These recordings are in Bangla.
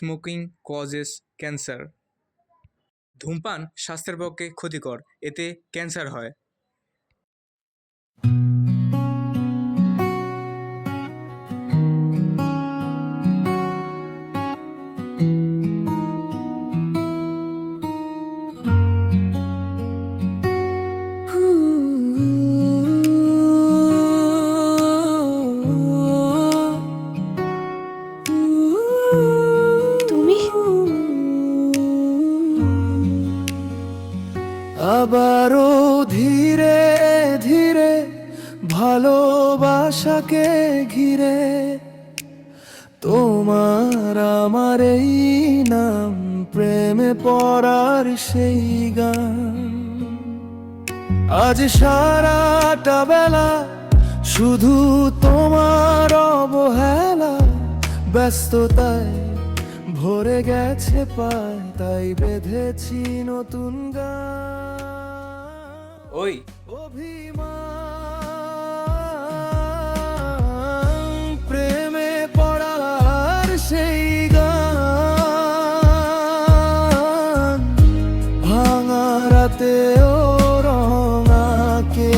Smoking causes cancer. ধূমপান স্বাস্থ্যের পক্ষে ক্ষতিকর, এতে ক্যান্সার হয়। তুমি আবারও ধীরে ধীরে ভালোবাসাকে ঘিরে তোমার আমার এই নাম প্রেমে পড়ার সেই গান। আজ সারাটা বেলা শুধু তোমার অবহেলা, ব্যস্ততায় ভরে গেছে পায়, তাই বেঁধেছি নতুন গান। ওই অভিমান প্রেমে পড়ার সেই গান, ভাঙা রাতেও রঙাকে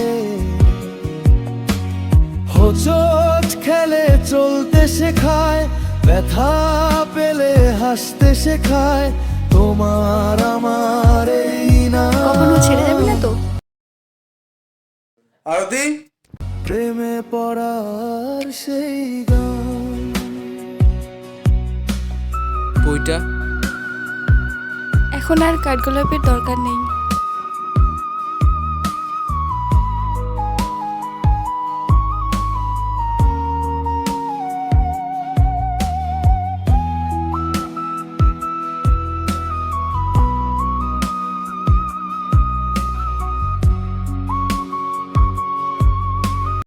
হোঁচট খেলে চলতে শেখায়, ব্যথা পেলে হাসতে শেখায়, তোমার আমার এই না। কখনো ছেড়ে যাবি না তো? আরতি, প্রেমে পড়ার সেই গান। বইটা এখন আর কাঠগোলাপের দরকার নেই।